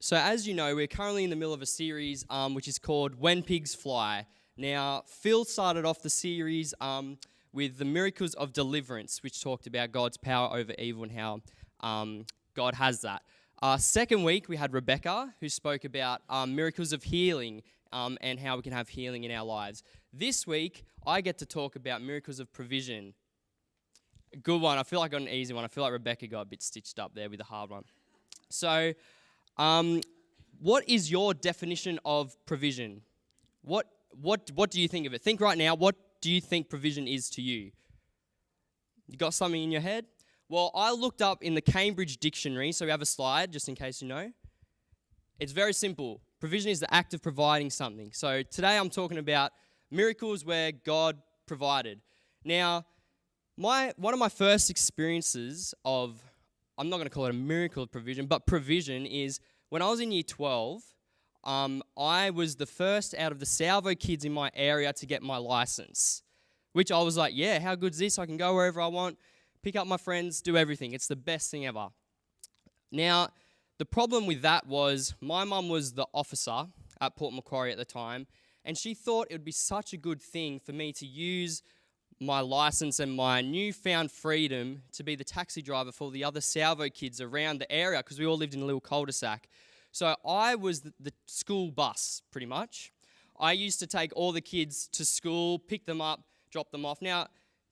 So as you know, we're currently in the middle of a series which is called When Pigs Fly. Now, Phil started off the series with the miracles of deliverance, which talked about God's power over evil and how God has that. Second week, we had Rebecca, who spoke about miracles of healing and how we can have healing in our lives. This week, I get to talk about miracles of provision. Good one. I feel like I got an easy one. I feel like Rebecca got a bit stitched up there with a hard one. So, what is your definition of provision? What do you think of it? Think right now, what do you think provision is to you? You got something in your head? Well, I looked up in the Cambridge Dictionary, so we have a slide, just in case you know. It's very simple. Provision is the act of providing something. So today I'm talking about miracles where God provided. Now, one of my first experiences of, I'm not going to call it a miracle of provision, but provision is when I was in year 12, I was the first out of the Salvo kids in my area to get my license, which I was like, yeah, how good's this? I can go wherever I want, pick up my friends, do everything. It's the best thing ever. Now, the problem with that was my mum was the officer at Port Macquarie at the time, and she thought it would be such a good thing for me to use my license and my newfound freedom to be the taxi driver for the other Salvo kids around the area because we all lived in a little cul-de-sac. So I was the school bus, pretty much. I used to take all the kids to school, pick them up, drop them off. Now,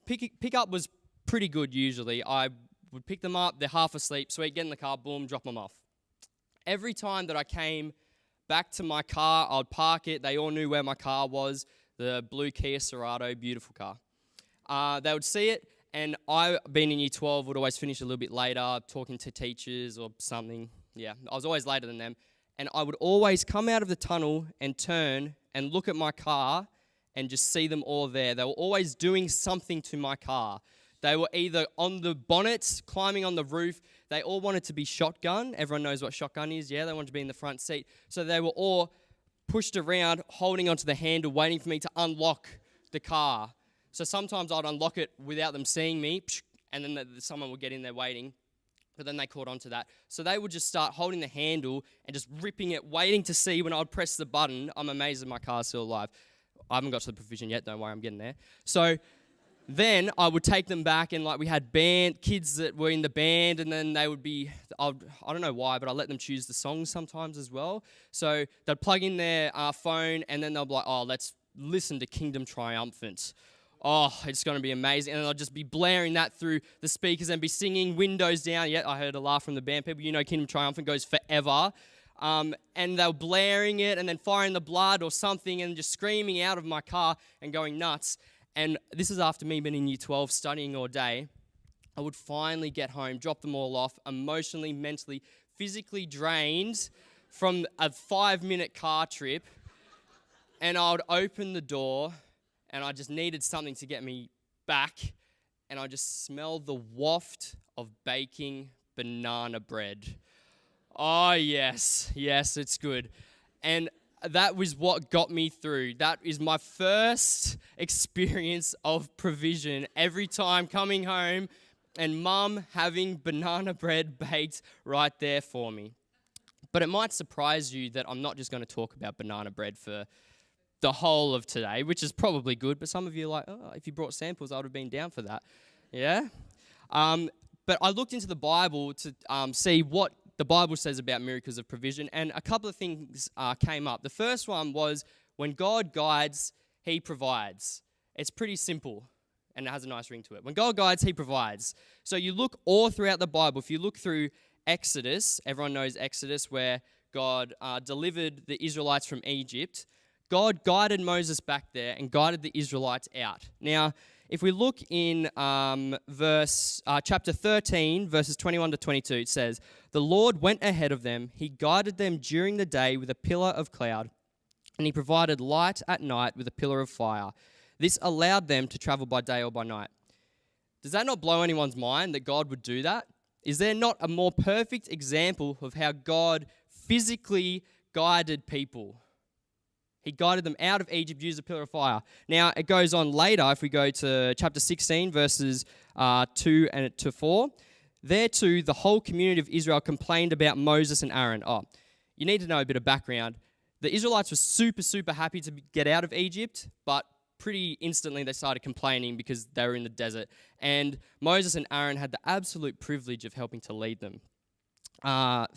pick up was pretty good usually. I would pick them up, they're half asleep, sweet, get in the car, boom, drop them off. Every time that I came back to my car, I'd park it. They all knew where my car was, the blue Kia Cerato, beautiful car. They would see it, and I, being in year 12, would always finish a little bit later, talking to teachers or something. Yeah, I was always later than them. And I would always come out of the tunnel and turn and look at my car and just see them all there. They were always doing something to my car. They were either on the bonnet, climbing on the roof. They all wanted to be shotgun. Everyone knows what shotgun is, yeah? They wanted to be in the front seat. So they were all pushed around, holding onto the handle, waiting for me to unlock the car. So sometimes I'd unlock it without them seeing me, and then someone would get in there waiting, but then they caught on to that. So they would just start holding the handle and just ripping it, waiting to see when I'd press the button. I'm amazed that my car's still alive. I haven't got to the provision yet, don't worry, I'm getting there. So then I would take them back, and like we had kids that were in the band, and then they would be, I don't know why, but I let them choose the songs sometimes as well. So they'd plug in their phone, and then they'll be like, oh, let's listen to Kingdom Triumphant. Oh, it's going to be amazing. And I'll just be blaring that through the speakers and be singing Windows Down. Yeah, I heard a laugh from the band people. You know Kingdom Triumphant goes forever. And they were blaring it and then firing the blood or something and just screaming out of my car and going nuts. And this is after me being in year 12 studying all day. I would finally get home, drop them all off, emotionally, mentally, physically drained from a 5-minute car trip. And I would open the door, and I just needed something to get me back, and I just smelled the waft of baking banana bread. Oh, yes, it's good. And that was what got me through. That is my first experience of provision. Every time coming home and mum having banana bread baked right there for me. But it might surprise you that I'm not just going to talk about banana bread for the whole of today, which is probably good, but some of you are like, oh, if you brought samples, I would have been down for that. Yeah? But I looked into the Bible to see what the Bible says about miracles of provision, and a couple of things came up. The first one was, when God guides, he provides. It's pretty simple, and it has a nice ring to it. When God guides, he provides. So you look all throughout the Bible. If you look through Exodus, everyone knows Exodus, where God delivered the Israelites from Egypt. God guided Moses back there and guided the Israelites out. Now, if we look in chapter 13, verses 21 to 22, it says, "The Lord went ahead of them. He guided them during the day with a pillar of cloud, and he provided light at night with a pillar of fire. This allowed them to travel by day or by night." Does that not blow anyone's mind that God would do that? Is there not a more perfect example of how God physically guided people? He guided them out of Egypt, used a pillar of fire. Now, it goes on later, if we go to chapter 16, verses 2 and to 4. There too, the whole community of Israel complained about Moses and Aaron. Oh, you need to know a bit of background. The Israelites were super, super happy to get out of Egypt, but pretty instantly they started complaining because they were in the desert. And Moses and Aaron had the absolute privilege of helping to lead them.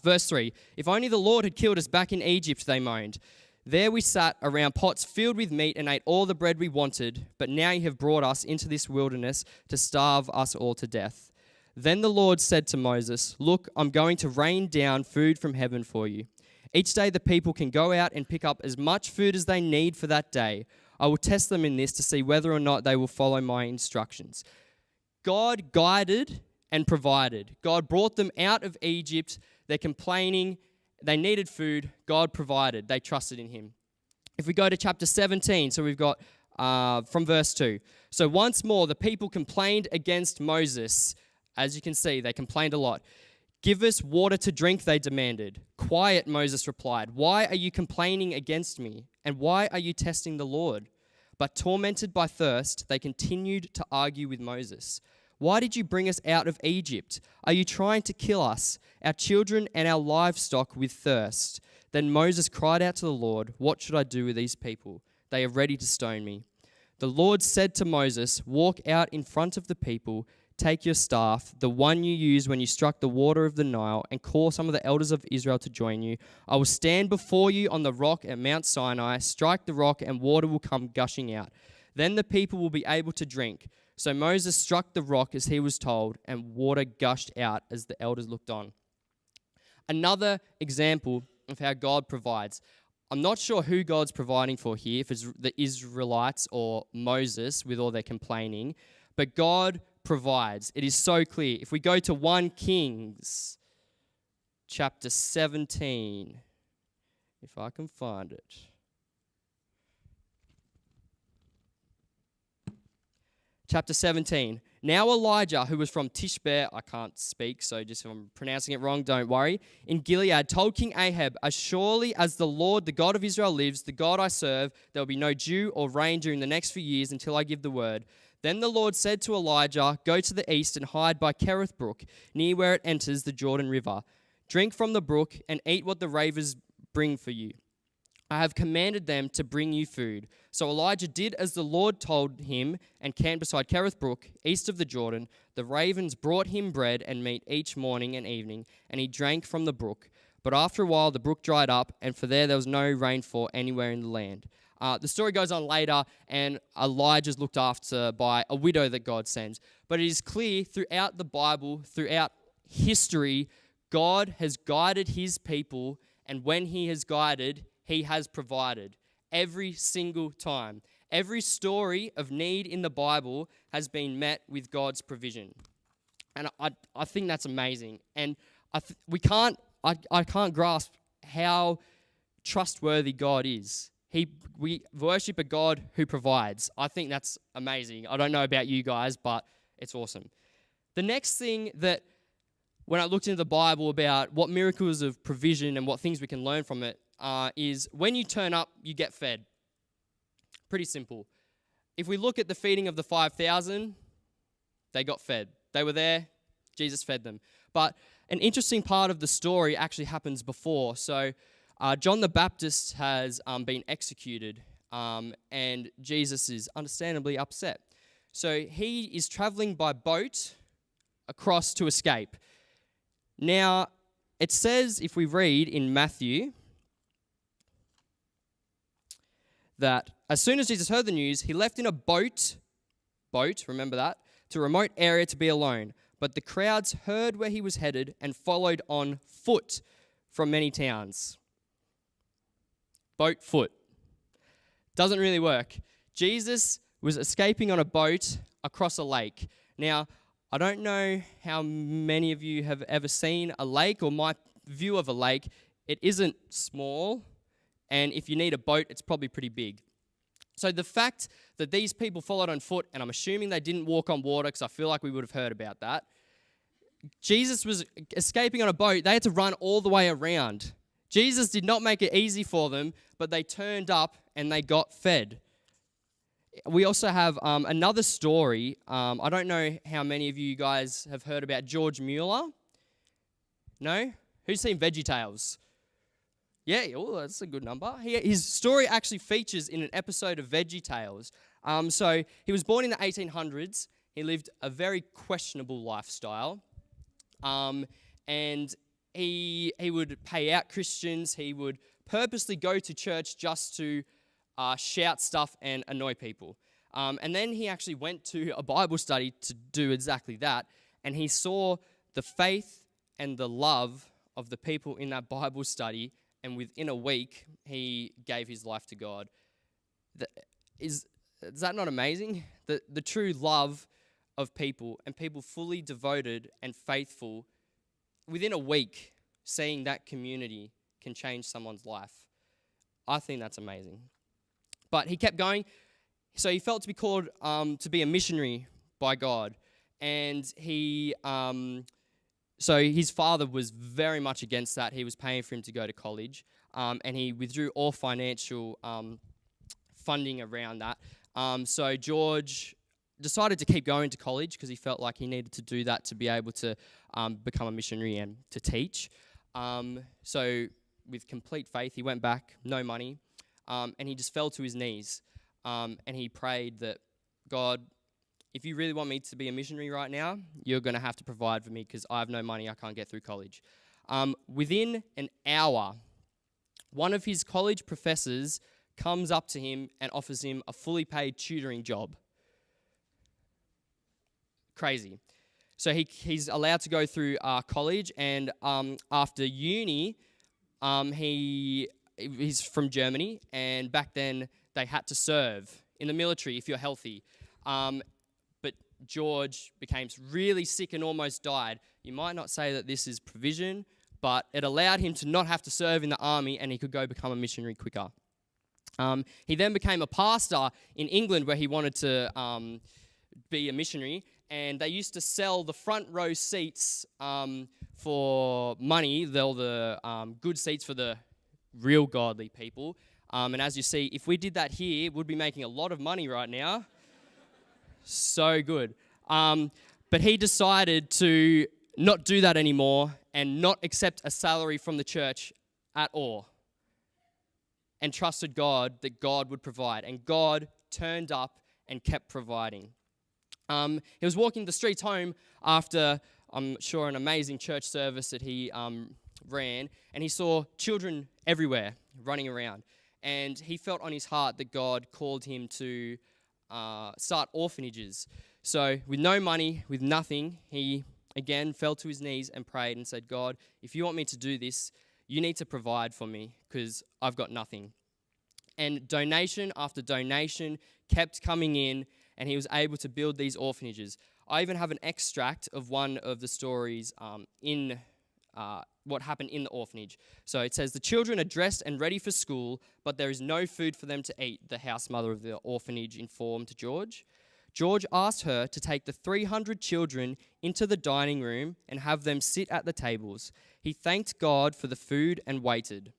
Verse 3, if only the Lord had killed us back in Egypt, they moaned. There we sat around pots filled with meat and ate all the bread we wanted, but now you have brought us into this wilderness to starve us all to death. Then the Lord said to Moses, look, I'm going to rain down food from heaven for you. Each day the people can go out and pick up as much food as they need for that day. I will test them in this to see whether or not they will follow my instructions. God guided and provided. God brought them out of Egypt. They're complaining. They needed food. God provided. They trusted in him. If we go to chapter 17, so we've got from verse 2. So once more, the people complained against Moses. As you can see, they complained a lot. Give us water to drink, they demanded. Quiet, Moses replied. Why are you complaining against me? And why are you testing the Lord? But tormented by thirst, they continued to argue with Moses. Why did you bring us out of Egypt? Are you trying to kill us, our children and our livestock with thirst? Then Moses cried out to the Lord, what should I do with these people? They are ready to stone me. The Lord said to Moses, walk out in front of the people, take your staff, the one you used when you struck the water of the Nile, and call some of the elders of Israel to join you. I will stand before you on the rock at Mount Sinai, strike the rock, and water will come gushing out. Then the people will be able to drink. So Moses struck the rock as he was told, and water gushed out as the elders looked on. Another example of how God provides. I'm not sure who God's providing for here, if it's the Israelites or Moses with all their complaining, but God provides. It is so clear. If we go to 1 Kings chapter 17, if I can find it. Chapter 17. Now Elijah, who was from Tishbe, I can't speak, so just if I'm pronouncing it wrong, don't worry, in Gilead, told King Ahab, as surely as the Lord, the God of Israel lives, the God I serve, there will be no dew or rain during the next few years until I give the word. Then the Lord said to Elijah, go to the east and hide by Kerith Brook, near where it enters the Jordan River. Drink from the brook and eat what the ravens bring for you. I have commanded them to bring you food. So Elijah did as the Lord told him and camped beside Kerith Brook, east of the Jordan. The ravens brought him bread and meat each morning and evening, and he drank from the brook. But after a while the brook dried up, and there was no rainfall anywhere in the land. The story goes on later, and Elijah's looked after by a widow that God sends. But it is clear throughout the Bible, throughout history, God has guided his people, and when he has guided, he has provided. Every single time. Every story of need in the Bible has been met with God's provision. And I think that's amazing. And I can't grasp how trustworthy God is. We worship a God who provides. I think that's amazing. I don't know about you guys, but it's awesome. The next thing that, when I looked into the Bible about what miracles of provision and what things we can learn from it, is when you turn up, you get fed. Pretty simple. If we look at the feeding of the 5,000, they got fed. They were there, Jesus fed them. But an interesting part of the story actually happens before. So John the Baptist has been executed, and Jesus is understandably upset. So he is traveling by boat across to escape. Now, it says, if we read in Matthew, that as soon as Jesus heard the news, he left in a boat, remember that, to a remote area to be alone. But the crowds heard where he was headed and followed on foot from many towns. Boat, foot. Doesn't really work. Jesus was escaping on a boat across a lake. Now, I don't know how many of you have ever seen a lake or my view of a lake. It isn't small, and if you need a boat, it's probably pretty big. So the fact that these people followed on foot, and I'm assuming they didn't walk on water because I feel like we would have heard about that. Jesus was escaping on a boat. They had to run all the way around. Jesus did not make it easy for them, but they turned up and they got fed. We also have another story. I don't know how many of you guys have heard about George Mueller. No? Who's seen VeggieTales? Yeah, oh, that's a good number. His story actually features in an episode of VeggieTales. So he was born in the 1800s. He lived a very questionable lifestyle. And he would pay out Christians. He would purposely go to church just to shout stuff and annoy people. And then he actually went to a Bible study to do exactly that. And he saw the faith and the love of the people in that Bible study. And within a week, he gave his life to God. Is that not amazing? The true love of people and people fully devoted and faithful, within a week, seeing that community can change someone's life. I think that's amazing. But he kept going. So he felt to be called to be a missionary by God. And so his father was very much against that. He was paying for him to go to college. And he withdrew all financial funding around that. So George decided to keep going to college because he felt like he needed to do that to be able to become a missionary and to teach. So with complete faith, he went back, no money, and he just fell to his knees. And he prayed that, God, if you really want me to be a missionary right now, you're going to have to provide for me because I have no money, I can't get through college. Within an hour, one of his college professors comes up to him and offers him a fully paid tutoring job. Crazy. So he's allowed to go through college, and after uni, he's from Germany, and back then they had to serve in the military if you're healthy. But George became really sick and almost died. You might not say that this is provision, but it allowed him to not have to serve in the army, and he could go become a missionary quicker. He then became a pastor in England where he wanted to be a missionary, and they used to sell the front row seats for money, the good seats for the real godly people. And as you see, if we did that here, we'd be making a lot of money right now. So good. But he decided to not do that anymore and not accept a salary from the church at all, and trusted God that God would provide. And God turned up and kept providing. He was walking the streets home after, I'm sure, an amazing church service that he ran, and he saw children everywhere running around. And he felt on his heart that God called him to start orphanages. So with no money, with nothing, he again fell to his knees and prayed and said, God, if you want me to do this, you need to provide for me because I've got nothing. And donation after donation kept coming in, and he was able to build these orphanages. I even have an extract of one of the stories in what happened in the orphanage. So it says, the children are dressed and ready for school, but there is no food for them to eat, the house mother of the orphanage informed George. George asked her to take the 300 children into the dining room and have them sit at the tables. He thanked God for the food and waited.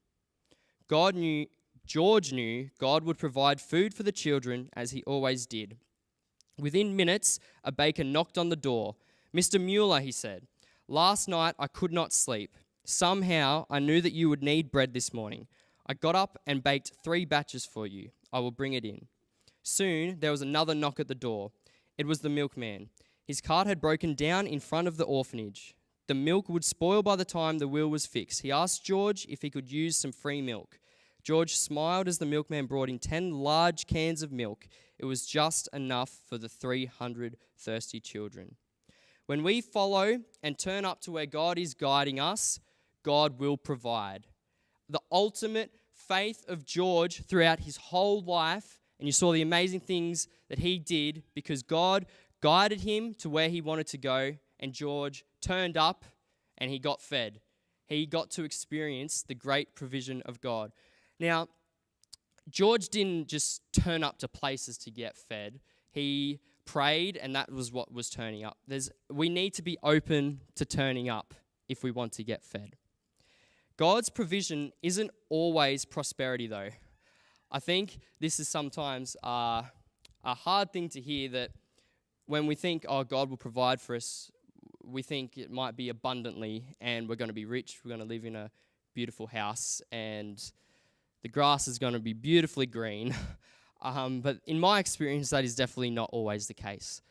George knew God would provide food for the children as he always did. Within minutes, a baker knocked on the door. Mr. Mueller, he said, last night I could not sleep. Somehow I knew that you would need bread this morning. I got up and baked 3 batches for you. I will bring it in. Soon there was another knock at the door. It was the milkman. His cart had broken down in front of the orphanage. The milk would spoil by the time the wheel was fixed. He asked George if he could use some free milk. George smiled as the milkman brought in 10 large cans of milk. It was just enough for the 300 thirsty children. When we follow and turn up to where God is guiding us, God will provide. The ultimate faith of George throughout his whole life, and you saw the amazing things that he did because God guided him to where he wanted to go, and George turned up and he got fed. He got to experience the great provision of God. Now, George didn't just turn up to places to get fed. He prayed, and that was what was turning up. We need to be open to turning up if we want to get fed. God's provision isn't always prosperity, though. I think this is sometimes a hard thing to hear, that when we think, oh, God will provide for us, we think it might be abundantly and we're going to be rich, we're going to live in a beautiful house and the grass is going to be beautifully green. But in my experience, that is definitely not always the case.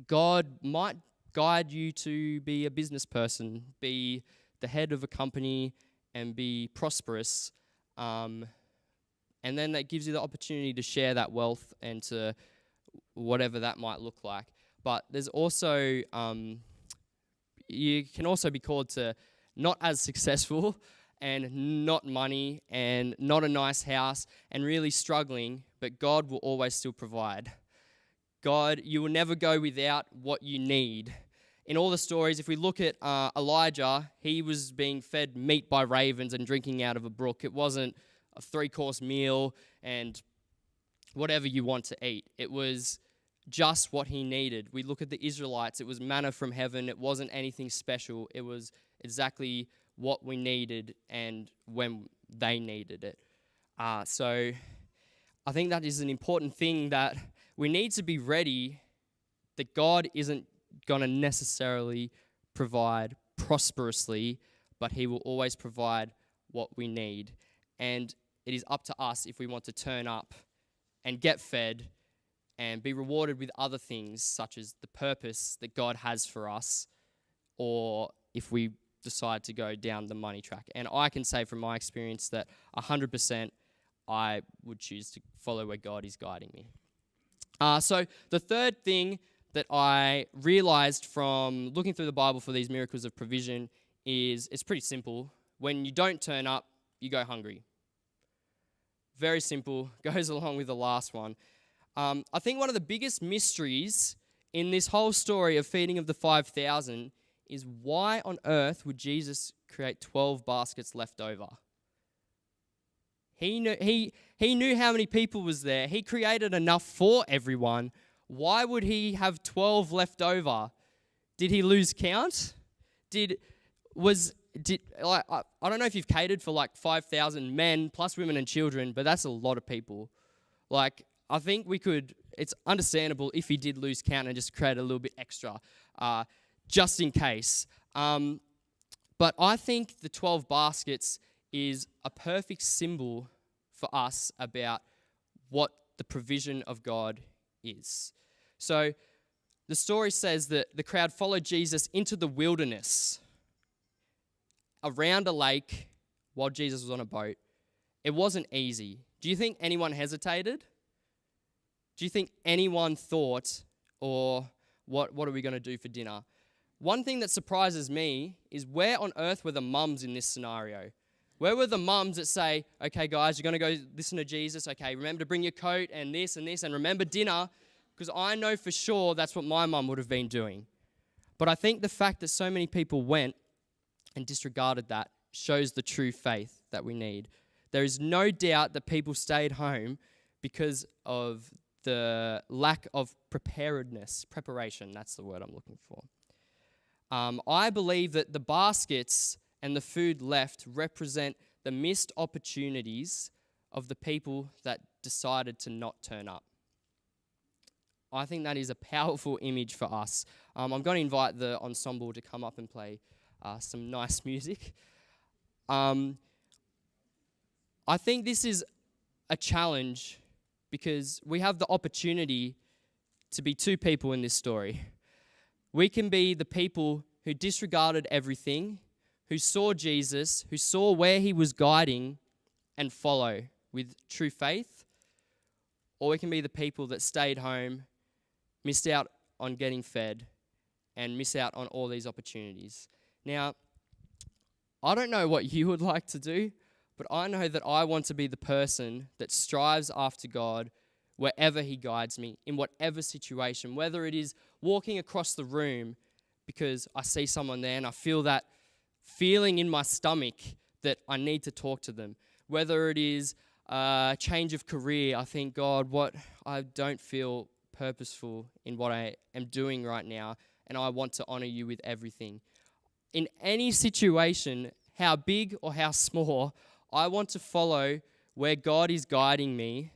God might guide you to be a business person, be the head of a company, and be prosperous. And then that gives you the opportunity to share that wealth and to whatever that might look like. But there's also, you can also be called to not as successful and not money and not a nice house and really struggling, but God will always still provide. God, you will never go without what you need. In all the stories, if we look at Elijah, he was being fed meat by ravens and drinking out of a brook. It wasn't a 3-course meal and whatever you want to eat. It was just what he needed. We look at the Israelites. It was manna from heaven. It wasn't anything special. It was exactly what we needed and when they needed it. So I think that is an important thing, that we need to be ready that God isn't going to necessarily provide prosperously, but he will always provide what we need. And it is up to us if we want to turn up and get fed and be rewarded with other things, such as the purpose that God has for us, or if we decide to go down the money track. And I can say from my experience that 100% I would choose to follow where God is guiding me. So the third thing that I realized from looking through the Bible for these miracles of provision is it's pretty simple. When you don't turn up, you go hungry. Very simple, goes along with the last one. I think one of the biggest mysteries in this whole story of feeding of the 5,000 is why on earth would Jesus create 12 baskets left over? He knew how many people was there. He created enough for everyone. Why would he have 12 left over? Did he lose count? I don't know if you've catered for like 5,000 men plus women and children, but that's a lot of people. Like, I think it's understandable if he did lose count and just create a little bit extra, just in case. But I think the 12 baskets is a perfect symbol for us about what the provision of God is. So the story says that the crowd followed Jesus into the wilderness around a lake while Jesus was on a boat. It wasn't easy. Do you think anyone hesitated? Do you think anyone thought, or what are we going to do for dinner? One thing that surprises me is where on earth were the mums in this scenario? Where were the mums that say, okay, guys, you're going to go listen to Jesus. Okay, remember to bring your coat and this, and remember dinner, because I know for sure that's what my mum would have been doing. But I think the fact that so many people went and disregarded that shows the true faith that we need. There is no doubt that people stayed home because of the lack of preparation, that's the word I'm looking for. I believe that the baskets and the food left represent the missed opportunities of the people that decided to not turn up. I think that is a powerful image for us. I'm going to invite the ensemble to come up and play some nice music. I think this is a challenge because we have the opportunity to be two people in this story. We can be the people who disregarded everything, who saw Jesus, who saw where he was guiding, and follow with true faith. Or we can be the people that stayed home, missed out on getting fed, and miss out on all these opportunities. Now, I don't know what you would like to do, but I know that I want to be the person that strives after God wherever he guides me, in whatever situation, whether it is walking across the room because I see someone there and I feel that feeling in my stomach that I need to talk to them, whether it is a change of career, I think, God, what I don't feel purposeful in what I am doing right now, and I want to honor you with everything. In any situation, how big or how small, I want to follow where God is guiding me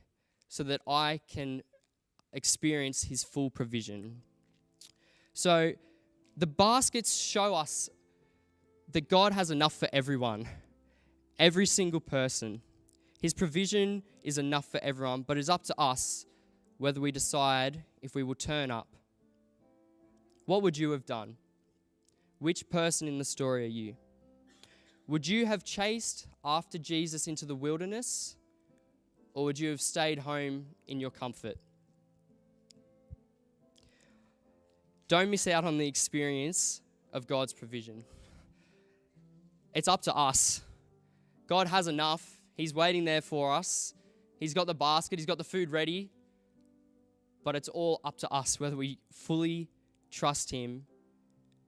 so that I can experience his full provision. So the baskets show us that God has enough for everyone, every single person. His provision is enough for everyone, but it's up to us whether we decide if we will turn up. What would you have done? Which person in the story are you? Would you have chased after Jesus into the wilderness, or would you have stayed home in your comfort? Don't miss out on the experience of God's provision. It's up to us. God has enough. He's waiting there for us. He's got the basket. He's got the food ready. But it's all up to us whether we fully trust him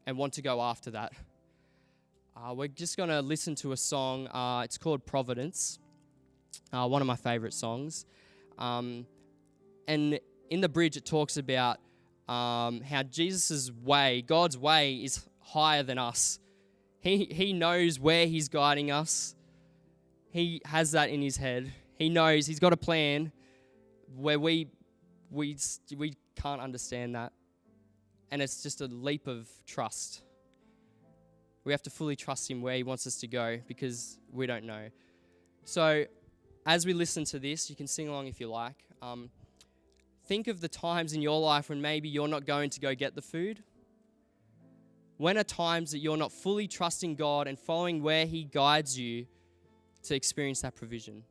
and want to go after that. We're just going to listen to a song. It's called Providence, one of my favorite songs. And in the bridge, it talks about how Jesus' way, God's way, is higher than us. He knows where he's guiding us. He has that in his head. He knows he's got a plan where we can't understand that. And it's just a leap of trust. We have to fully trust him where he wants us to go because we don't know. So as we listen to this, you can sing along if you like. Think of the times in your life when maybe you're not going to go get the food. When are times that you're not fully trusting God and following where he guides you to experience that provision?